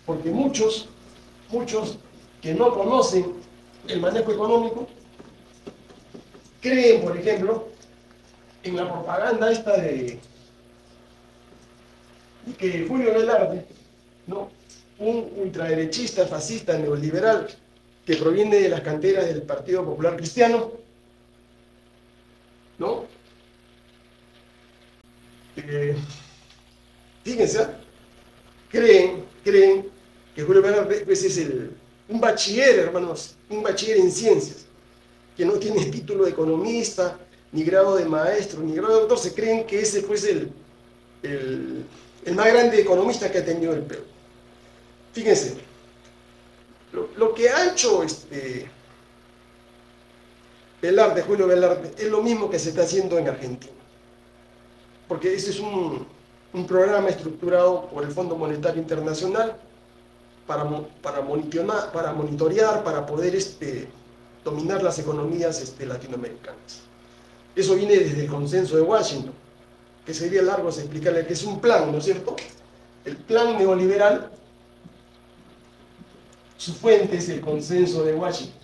porque muchos que no conocen el manejo económico creen, por ejemplo, en la propaganda esta de que Julio Velarde, ¿no?, un ultraderechista, fascista, neoliberal, que proviene de las canteras del Partido Popular Cristiano, ¿no? Fíjense, creen que Julio Velarde pues, es un bachiller, hermanos, un bachiller en ciencias, que no tiene título de economista, ni grado de maestro, ni grado de doctor. Se creen que ese fue el más grande economista que ha tenido el Perú. Fíjense, lo que ha hecho Velarde, Julio Velarde, es lo mismo que se está haciendo en Argentina. Porque ese es un programa estructurado por el Fondo Monetario Internacional para monitorear, para poder dominar las economías latinoamericanas. Eso viene desde el consenso de Washington, que sería largo explicarle que es un plan, ¿no es cierto? El plan neoliberal, su fuente es el consenso de Washington.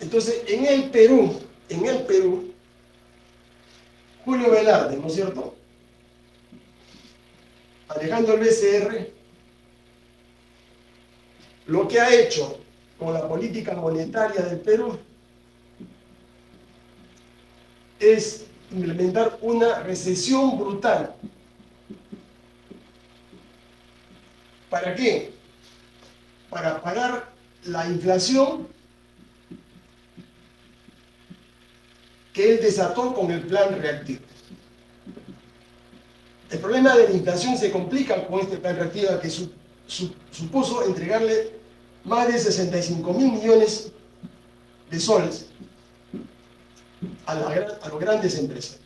Entonces, en el Perú, Julio Velarde, ¿no es cierto?, manejando el BCR, lo que ha hecho con la política monetaria del Perú es implementar una recesión brutal. ¿Para qué? Para pagar la inflación que él desató con el plan reactivo. El problema de la inflación se complica con este plan reactivo que supuso entregarle más de 65.000 millones de soles a los grandes empresas.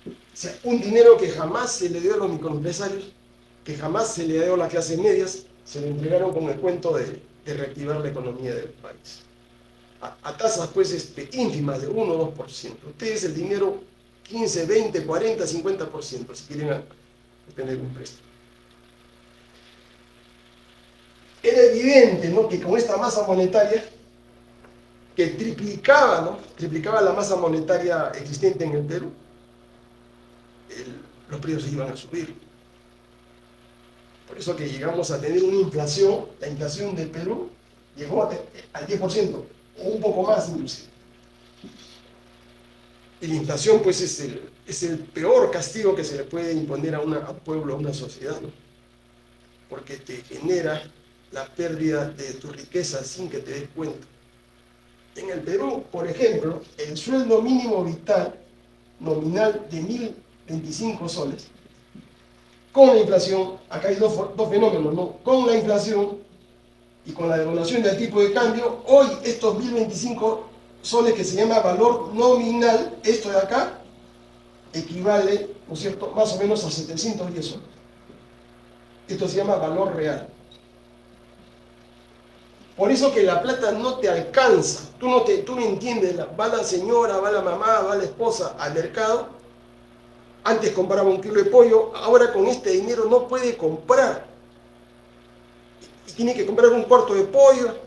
O sea, un dinero que jamás se le dio a los microempresarios, que jamás se le dio a las clases medias, se lo entregaron con el cuento de reactivar la economía del país. A tasas pues ínfimas de 1 o 2%. Ustedes el dinero 15, 20, 40, 50% si quieren obtener un préstamo. Era evidente, ¿no?, que con esta masa monetaria que triplicaba la masa monetaria existente en el Perú, los precios iban a subir. Por eso que llegamos a tener una inflación, la inflación del Perú llegó al 10%, o un poco más inclusive. Y la inflación pues es el peor castigo que se le puede imponer a un pueblo, a una sociedad, ¿no?, porque te genera la pérdida de tu riqueza sin que te des cuenta. En el Perú, por ejemplo, el sueldo mínimo vital nominal de 1.025 soles, con la inflación, acá hay dos fenómenos, ¿no?, con la inflación y con la devaluación del tipo de cambio, hoy estos 1.025 soles que se llama valor nominal, esto de acá, equivale, ¿no es cierto?, más o menos a 710 soles. Esto se llama valor real. Por eso que la plata no te alcanza, tú no entiendes, va la señora, va la mamá, va la esposa al mercado, antes compraba 1 kilo de pollo, ahora con este dinero no puede comprar. Y tiene que comprar 1/4 de pollo,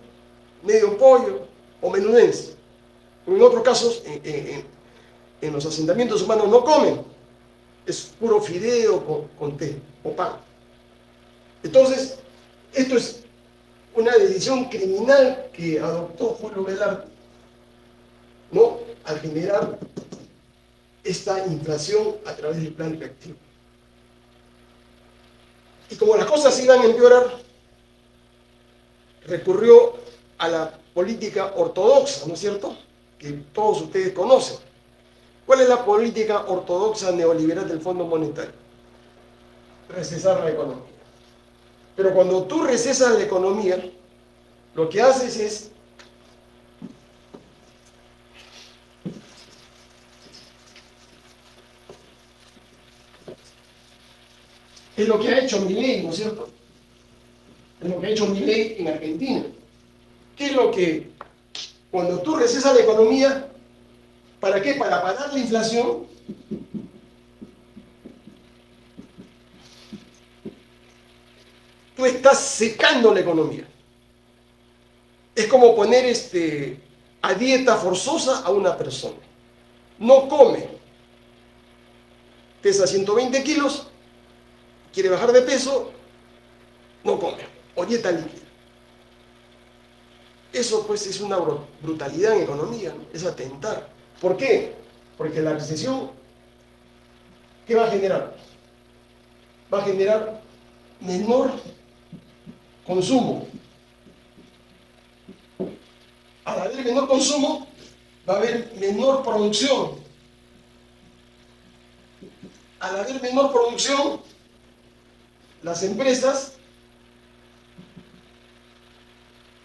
medio pollo o menudencia. En otros casos, en los asentamientos humanos no comen, es puro fideo con té o pan. Entonces, esto es una decisión criminal que adoptó Julio Velarde, ¿no?, al generar esta inflación a través del plan reactivo. Y como las cosas iban a empeorar, recurrió a la política ortodoxa, ¿no es cierto?, que todos ustedes conocen. ¿Cuál es la política ortodoxa neoliberal del Fondo Monetario? Recesar la economía. Pero cuando tú recesas la economía, lo que haces es lo que ha hecho Milei, ¿no es cierto? Es lo que ha hecho Milei en Argentina. ¿Qué es lo que, cuando tú recesas la economía, ¿Para qué? Para parar la inflación. Tú estás secando la economía. Es como poner a dieta forzosa a una persona. No come, pesa 120 kilos, quiere bajar de peso, no come, o dieta líquida. Eso pues es una brutalidad en economía, ¿no? Es atentar. ¿Por qué? Porque la recesión, ¿qué va a generar? Va a generar menor consumo. Al haber menor consumo, va a haber menor producción. Al haber menor producción, las empresas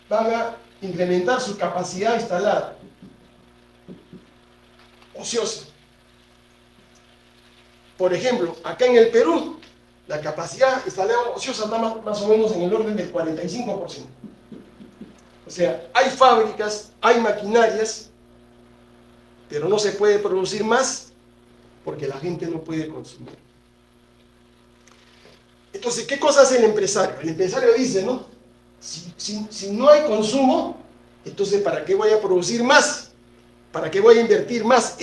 van a incrementar su capacidad instalada, ociosa. Por ejemplo, acá en el Perú, la capacidad instalada ociosa está más o menos en el orden del 45%. O sea, hay fábricas, hay maquinarias, pero no se puede producir más porque la gente no puede consumir. Entonces, ¿qué cosa hace el empresario? El empresario dice, ¿no? Si no hay consumo, entonces ¿para qué voy a producir más? ¿Para qué voy a invertir más?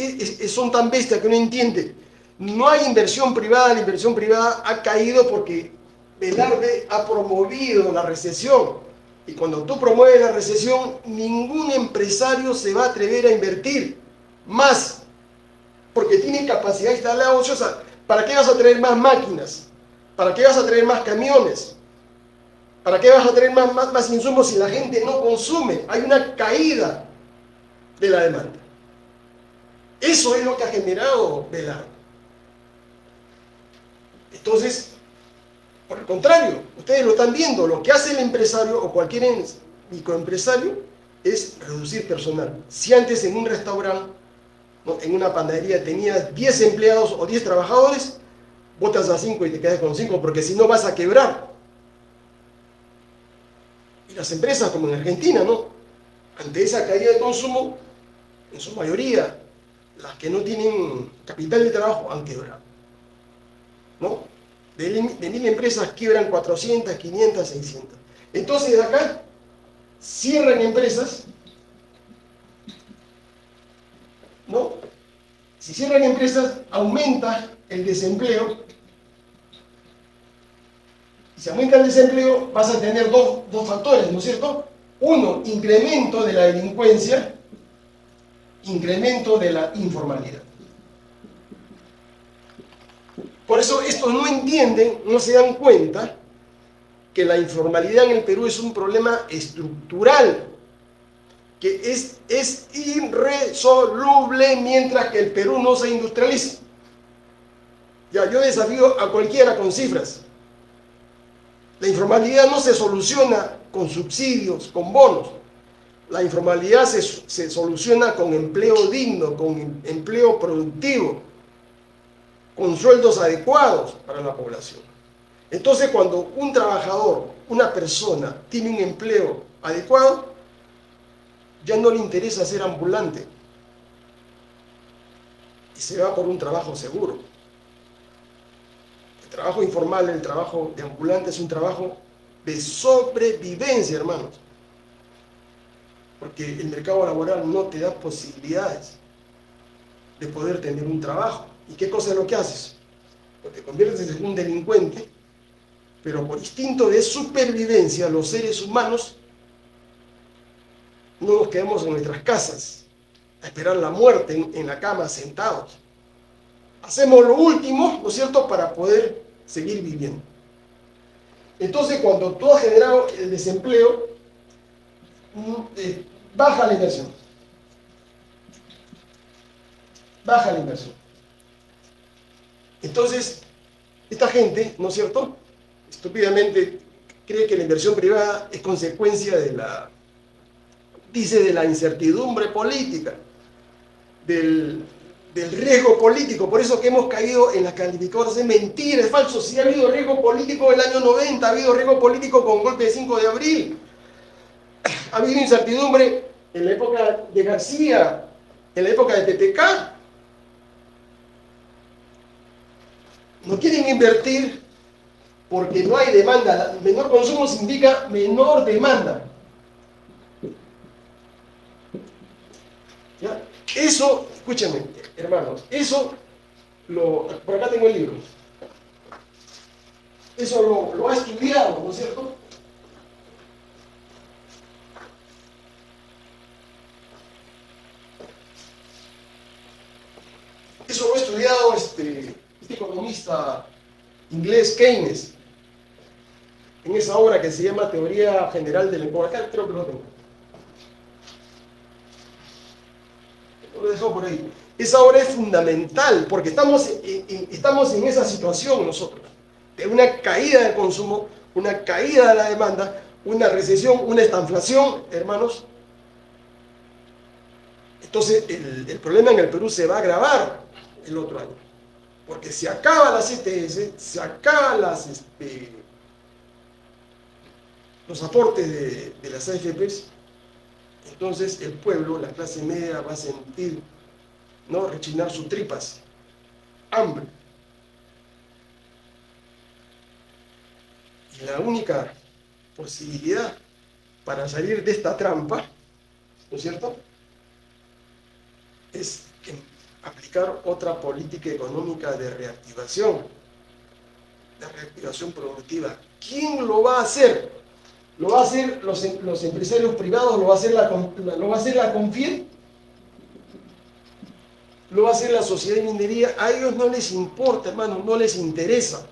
Son tan bestias que no entiende. No hay inversión privada, la inversión privada ha caído porque Velarde ha promovido la recesión. Y cuando tú promueves la recesión, ningún empresario se va a atrever a invertir más, porque tiene capacidad instalada ociosa. ¿Para qué vas a traer más máquinas? ¿Para qué vas a traer más camiones? ¿Para qué vas a traer más insumos si la gente no consume? Hay una caída de la demanda. Eso es lo que ha generado Velarde. Entonces, por el contrario, ustedes lo están viendo, lo que hace el empresario o cualquier microempresario es reducir personal. Si antes en un restaurante, ¿no?, en una panadería tenías 10 empleados o 10 trabajadores, botas a 5 y te quedas con 5 porque si no vas a quebrar. Y las empresas como en Argentina, ¿no?, ante esa caída de consumo, en su mayoría, las que no tienen capital de trabajo han quebrado, ¿no? De 1000 empresas quiebran 400, 500, 600. Entonces de acá cierran empresas, ¿no? Si cierran empresas, aumenta el desempleo. Y si aumenta el desempleo, vas a tener dos factores, ¿no es cierto? Uno, incremento de la delincuencia, incremento de la informalidad. Por eso estos no entienden, no se dan cuenta que la informalidad en el Perú es un problema estructural, que es irresoluble mientras que el Perú no se industrialice. Ya, yo desafío a cualquiera con cifras. La informalidad no se soluciona con subsidios, con bonos. La informalidad se soluciona con empleo digno, con empleo productivo, con sueldos adecuados para la población. Entonces, cuando un trabajador, una persona, tiene un empleo adecuado, ya no le interesa ser ambulante y se va por un trabajo seguro. El trabajo informal, el trabajo de ambulante es un trabajo de sobrevivencia, hermanos, porque el mercado laboral no te da posibilidades de poder tener un trabajo. ¿Y qué cosa es lo que haces? Pues te conviertes en un delincuente, pero por instinto de supervivencia, los seres humanos no nos quedamos en nuestras casas a esperar la muerte en la cama sentados. Hacemos lo último, ¿no es cierto?, para poder seguir viviendo. Entonces, cuando tú has generado el desempleo, baja la inversión. Baja la inversión. Entonces, esta gente, ¿no es cierto?, estúpidamente cree que la inversión privada es consecuencia de la incertidumbre política, del riesgo político. Por eso que hemos caído en las calificadoras de mentira, es falso. Sí ha habido riesgo político en el año 90, ha habido riesgo político con el golpe de 5 de abril, ha habido incertidumbre en la época de García, En la época de PPK, no quieren invertir porque no hay demanda. Menor consumo significa menor demanda. ¿Ya? Eso, escúchame, hermanos, eso, por acá tengo el libro. Eso lo ha estudiado, ¿no es cierto? Eso lo ha estudiado este economista inglés Keynes, en esa obra que se llama Teoría General del Lenguaje. Acá creo que lo tengo. Lo he dejado por ahí. Esa obra es fundamental porque estamos en esa situación nosotros, de una caída del consumo, una caída de la demanda, una recesión, una estanflación, hermanos. Entonces el problema en el Perú se va a agravar el otro año, porque se acaban las ETS, se acaban los aportes de las AFPs. Entonces el pueblo, la clase media, va a sentir, ¿no?, rechinar sus tripas, hambre. Y la única posibilidad para salir de esta trampa, ¿no es cierto?, es aplicar otra política económica de reactivación productiva. ¿Quién lo va a hacer? ¿Lo va a hacer los empresarios privados? ¿Lo va a hacer la CONFIEP? ¿Lo va a hacer la sociedad de minería? A ellos no les importa, hermano, no les interesa.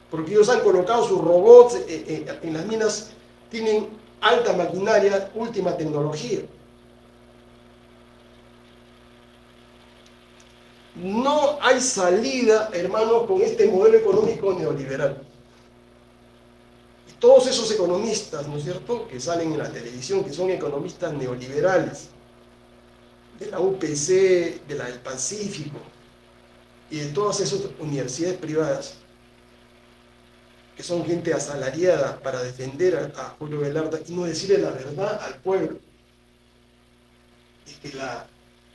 Porque ellos han colocado sus robots en las minas, tienen alta maquinaria, última tecnología. No hay salida, hermano, con este modelo económico neoliberal. Y todos esos economistas, ¿no es cierto?, que salen en la televisión, que son economistas neoliberales, de la UPC, de la del Pacífico, y de todas esas universidades privadas, que son gente asalariada para defender a Julio Velarde y no decirle la verdad al pueblo. Y que la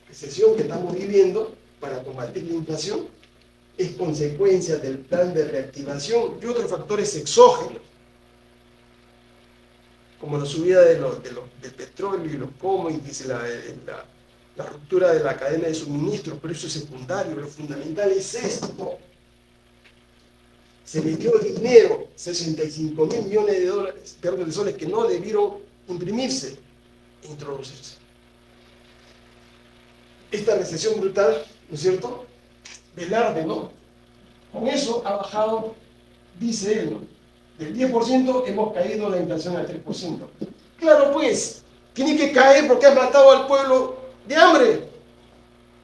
recesión que estamos viviendo para combatir la inflación es consecuencia del plan de reactivación y otros factores exógenos, como la subida del petróleo y los commodities, la ruptura de la cadena de suministro, pero eso es secundario. Lo fundamental es esto. Se metió dinero, 65.000 millones de dólares, de soles, que no debieron imprimirse e introducirse. Esta recesión brutal, ¿no es cierto?, Velarde, ¿no?, con eso ha bajado, dice él, ¿no?, del 10% hemos caído la inflación al 3%. Claro, pues, tiene que caer porque has matado al pueblo de hambre.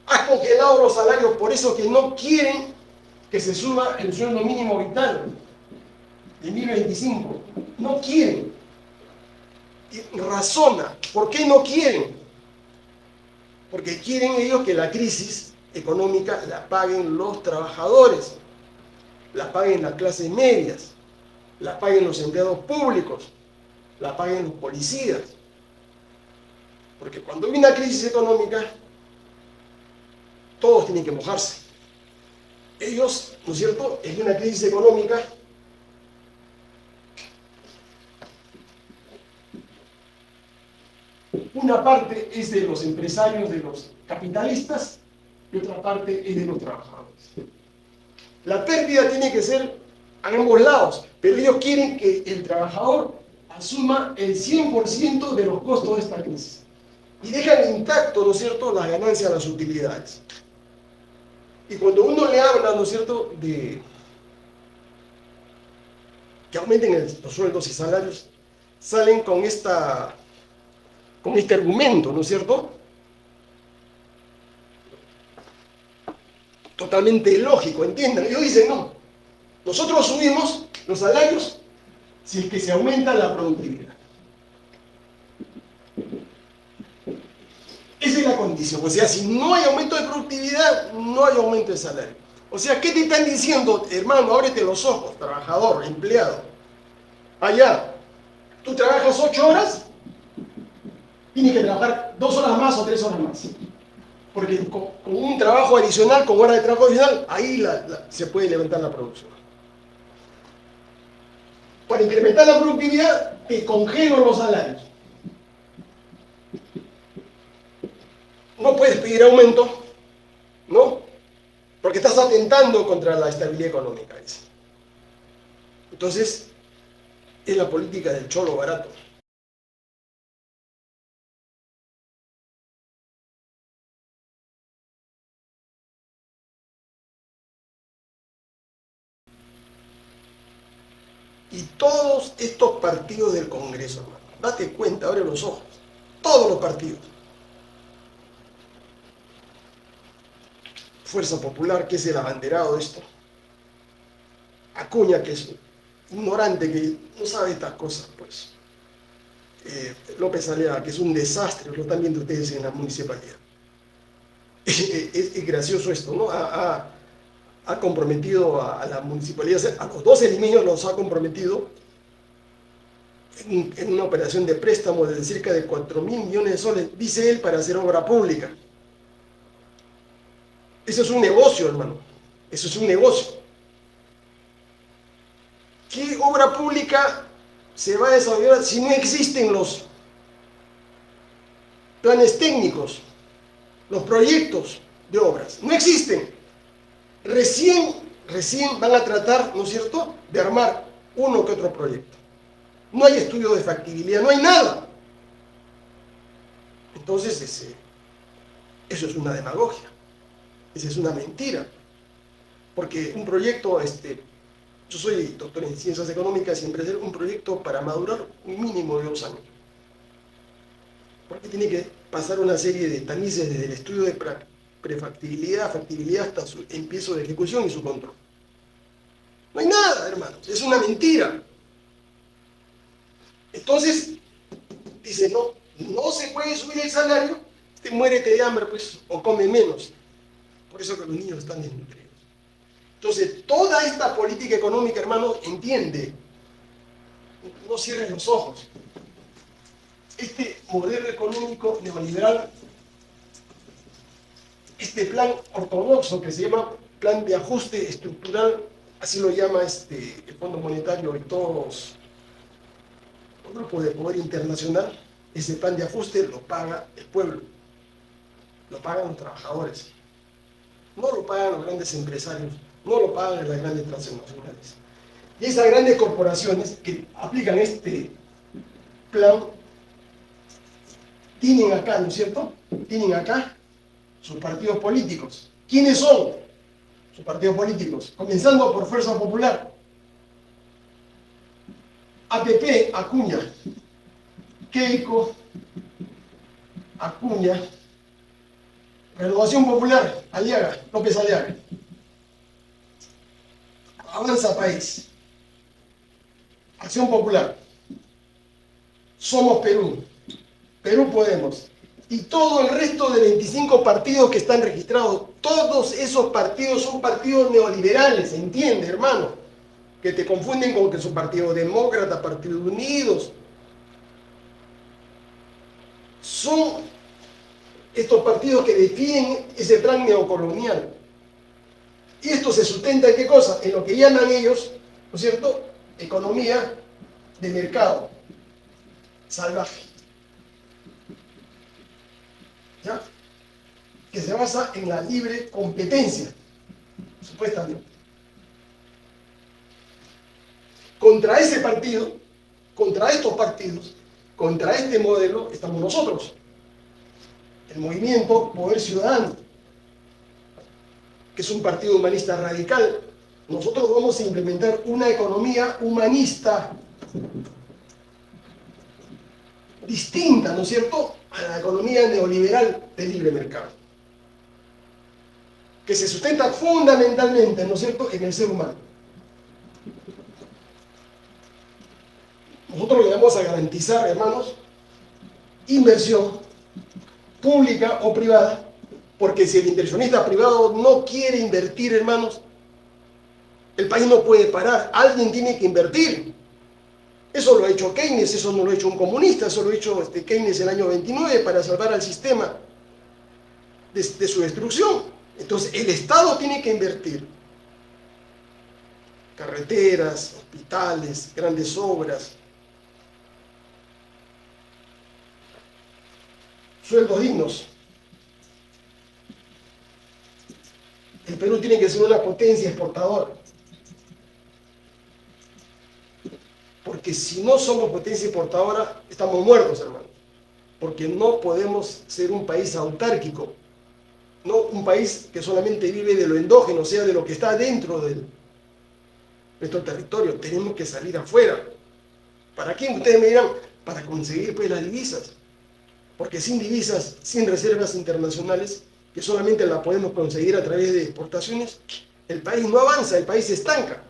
Has congelado los salarios, por eso que no quieren que se suba el sueldo mínimo vital de 2025. No quieren. Y razona. ¿Por qué no quieren? Porque quieren ellos que la crisis económica la paguen los trabajadores, la paguen las clases medias, la paguen los empleados públicos, la paguen los policías. Porque cuando hay una crisis económica, todos tienen que mojarse. Ellos, ¿no es cierto?, en una crisis económica, una parte es de los empresarios, de los capitalistas, y otra parte es de los trabajadores. La pérdida tiene que ser a ambos lados, pero ellos quieren que el trabajador asuma el 100% de los costos de esta crisis y dejan intacto, ¿no es cierto?, las ganancias, las utilidades. Y cuando uno le habla, ¿no es cierto?, de que aumenten los sueldos y salarios, salen con este argumento, ¿no es cierto?, totalmente lógico, entiendan. Ellos dicen, no, nosotros subimos los salarios si es que se aumenta la productividad. Esa es la condición. O sea, si no hay aumento de productividad, no hay aumento de salario. O sea, ¿qué te están diciendo, hermano? Ábrete los ojos, trabajador, empleado. Allá, tú trabajas 8 horas, tienes que trabajar 2 horas más o 3 horas más. Porque con un trabajo adicional, con horas de trabajo adicional, ahí se puede levantar la producción. Para incrementar la productividad, te congelo los salarios. No puedes pedir aumento, ¿no? Porque estás atentando contra la estabilidad económica. Entonces, es la política del cholo barato. Y todos estos partidos del Congreso, hermano, date cuenta, abre los ojos, todos los partidos. Fuerza Popular, que es el abanderado de esto. Acuña, que es ignorante, que no sabe estas cosas, pues. López Aliaga, que es un desastre, lo están viendo ustedes en la municipalidad. Es gracioso esto, ¿no? Ha comprometido a la municipalidad, a los 12 limeños los ha comprometido en una operación de préstamo de cerca de 4.000 millones de soles, dice él, para hacer obra pública. Eso es un negocio, hermano. Eso es un negocio. ¿Qué obra pública se va a desarrollar si no existen los planes técnicos, los proyectos de obras? No existen. Recién van a tratar, ¿no es cierto?, de armar uno que otro proyecto. No hay estudio de factibilidad, no hay nada. Entonces, eso es una demagogia. Esa es una mentira. Porque un proyecto, yo soy doctor en ciencias económicas y empresarial, un proyecto para madurar un mínimo de 2 años. Porque tiene que pasar una serie de tamices desde el estudio de prefactibilidad, factibilidad, hasta su empiezo de ejecución y su control. No hay nada, hermanos, es una mentira. Entonces, dice, no se puede subir el salario, muérete de hambre, pues, o come menos. Por eso que los niños están desnutridos. Entonces, toda esta política económica, hermano, entiende, no cierres los ojos. Este modelo económico neoliberal, este plan ortodoxo que se llama plan de ajuste estructural, así lo llama el Fondo Monetario y todos los grupos de poder internacional, ese plan de ajuste lo paga el pueblo, lo pagan los trabajadores, no lo pagan los grandes empresarios, no lo pagan las grandes transnacionales. Y esas grandes corporaciones que aplican este plan tienen acá, ¿no es cierto? Tienen acá sus partidos políticos. ¿Quiénes son sus partidos políticos? Comenzando por Fuerza Popular. APP, Acuña. Keiko, Acuña. Renovación Popular, Aliaga, López Aliaga. Avanza País. Acción Popular. Somos Perú. Perú Podemos. Y todo el resto de 25 partidos que están registrados, todos esos partidos son partidos neoliberales, ¿entiendes, hermano? Que te confunden con que son Partido Demócrata, Partido Unidos. Son estos partidos que defienden ese plan neocolonial. Y esto se sustenta en qué cosa? En lo que llaman ellos, ¿no es cierto?, economía de mercado salvaje. ¿Ya? Que se basa en la libre competencia, supuestamente. Contra ese partido, contra estos partidos, contra este modelo, estamos nosotros. El movimiento Poder Ciudadano, que es un partido humanista radical. Nosotros vamos a implementar una economía humanista distinta, ¿no es cierto?, a la economía neoliberal de libre mercado, que se sustenta fundamentalmente, ¿no es cierto?, en el ser humano. Nosotros le vamos a garantizar, hermanos, inversión pública o privada, porque si el inversionista privado no quiere invertir, hermanos, el país no puede parar, alguien tiene que invertir. Eso lo ha hecho Keynes, eso no lo ha hecho un comunista, eso lo ha hecho Keynes en el año 29 para salvar al sistema. de su destrucción. Entonces el Estado tiene que invertir. Carreteras, hospitales, grandes obras, sueldos dignos. El Perú tiene que ser una potencia exportadora. Porque si no somos potencia exportadora, estamos muertos, hermano. Porque no podemos ser un país autárquico, no un país que solamente vive de lo endógeno, o sea, de lo que está dentro de nuestro territorio. Tenemos que salir afuera. ¿Para qué? Ustedes me dirán, para conseguir pues las divisas. Porque sin divisas, sin reservas internacionales, que solamente la podemos conseguir a través de exportaciones, el país no avanza, el país se estanca.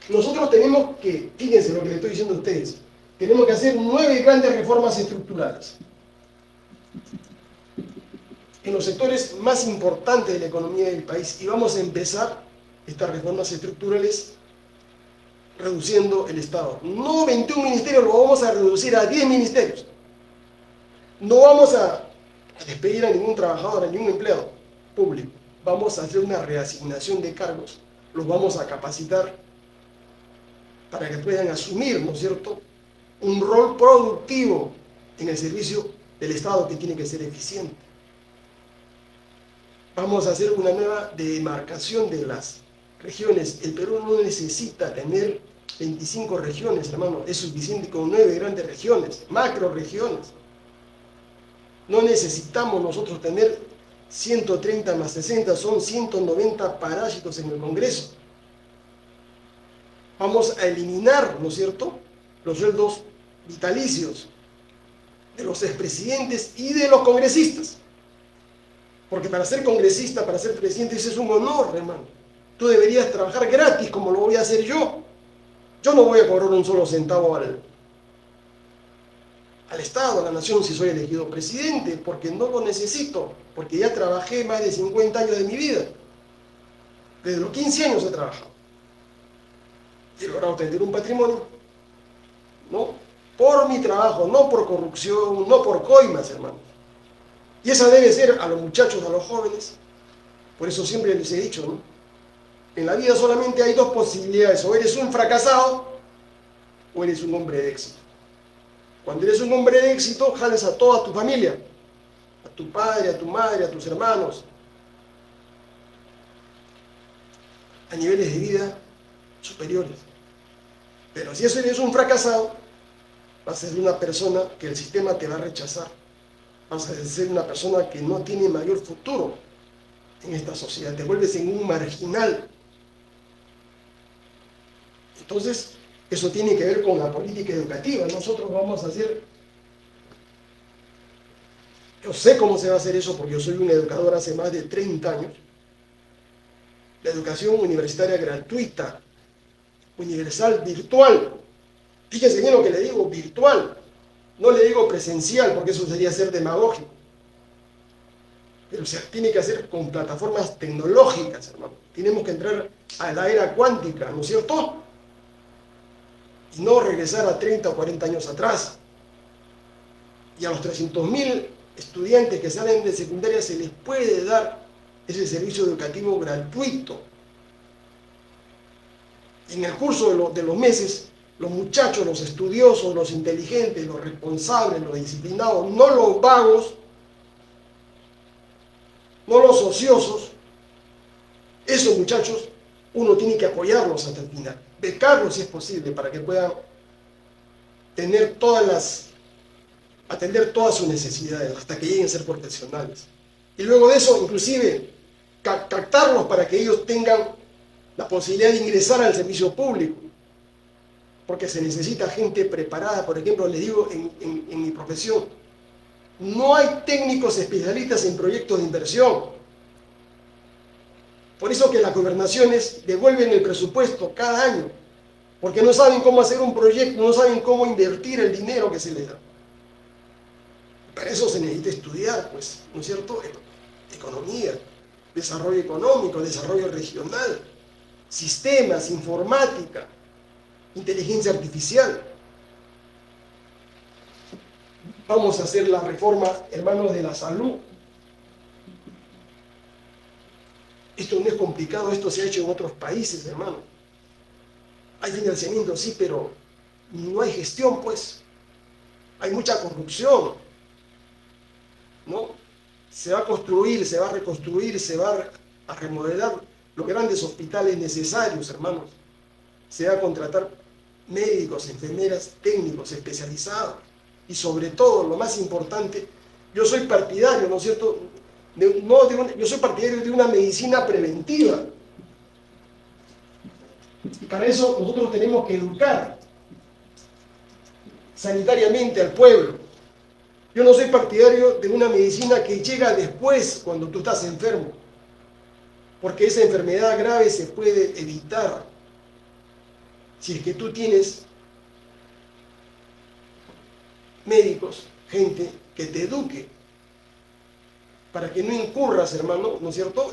Nosotros tenemos que, fíjense lo que les estoy diciendo a ustedes, tenemos que hacer 9 grandes reformas estructurales. En los sectores más importantes de la economía del país, y vamos a empezar estas reformas estructurales reduciendo el Estado. No 21 ministerios, lo vamos a reducir a 10 ministerios. No vamos a despedir a ningún trabajador, a ningún empleado público. Vamos a hacer una reasignación de cargos, los vamos a capacitar para que puedan asumir, ¿no es cierto?, un rol productivo en el servicio del Estado que tiene que ser eficiente. Vamos a hacer una nueva demarcación de las regiones. El Perú no necesita tener 25 regiones, hermano, es suficiente con 9 grandes regiones, macro regiones. No necesitamos nosotros tener 130 más 60, son 190 parásitos en el Congreso. Vamos a eliminar, ¿no es cierto?, los sueldos vitalicios de los expresidentes y de los congresistas. Porque para ser congresista, para ser presidente, ese es un honor, hermano. Tú deberías trabajar gratis como lo voy a hacer yo. Yo no voy a cobrar un solo centavo al Estado, a la nación, si soy elegido presidente, porque no lo necesito, porque ya trabajé más de 50 años de mi vida. Desde los 15 años he trabajado. He logrado tener un patrimonio, ¿no?, por mi trabajo, no por corrupción, no por coimas, hermano. Y esa debe ser a los muchachos, a los jóvenes. Por eso siempre les he dicho, ¿no?, en la vida solamente hay 2 posibilidades: o eres un fracasado o eres un hombre de éxito. Cuando eres un hombre de éxito, jalas a toda tu familia, a tu padre, a tu madre, a tus hermanos, a niveles de vida superiores. Pero si eso eres un fracasado, vas a ser una persona que el sistema te va a rechazar. Vas a ser una persona que no tiene mayor futuro en esta sociedad. Te vuelves en un marginal. Entonces, eso tiene que ver con la política educativa. Nosotros vamos a hacer... Yo sé cómo se va a hacer eso porque yo soy un educador hace más de 30 años. La educación universitaria gratuita, universal, virtual. Fíjense bien lo que le digo, virtual. No le digo presencial porque eso sería ser demagógico. Pero se tiene que hacer con plataformas tecnológicas, hermano. Tenemos que entrar a la era cuántica, ¿no es cierto? Y no regresar a 30 o 40 años atrás. Y a los 300.000 estudiantes que salen de secundaria se les puede dar ese servicio educativo gratuito. Y en el curso de los meses, los muchachos, los estudiosos, los inteligentes, los responsables, los disciplinados, no los vagos, no los ociosos, esos muchachos uno tiene que apoyarlos hasta el final, becarlos si es posible para que puedan tener atender todas sus necesidades hasta que lleguen a ser profesionales. Y luego de eso, inclusive, captarlos para que ellos tengan la posibilidad de ingresar al servicio público. Porque se necesita gente preparada. Por ejemplo, les digo, en mi profesión, no hay técnicos especialistas en proyectos de inversión. Por eso que las gobernaciones devuelven el presupuesto cada año, porque no saben cómo hacer un proyecto, no saben cómo invertir el dinero que se les da. Para eso se necesita estudiar, pues, ¿no es cierto?, economía, desarrollo económico, desarrollo regional, sistemas, informática, inteligencia artificial. Vamos a hacer la reforma, hermanos, de la salud. Esto no es complicado, esto se ha hecho en otros países, hermano. Hay financiamiento, sí, pero no hay gestión, pues. Hay mucha corrupción, ¿no? Se va a construir, se va a reconstruir, se va a remodelar los grandes hospitales necesarios, hermanos. Se va a contratar médicos, enfermeras, técnicos especializados. Y sobre todo, lo más importante, yo soy partidario, ¿no es cierto? Yo soy partidario de una medicina preventiva. Y para eso nosotros tenemos que educar sanitariamente al pueblo. Yo no soy partidario de una medicina que llega después, cuando tú estás enfermo, porque esa enfermedad grave se puede evitar si es que tú tienes médicos, gente que te eduque, para que no incurras, hermano, ¿no es cierto?,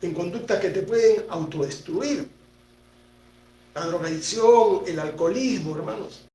en conductas que te pueden autodestruir. La drogadicción, el alcoholismo, hermanos.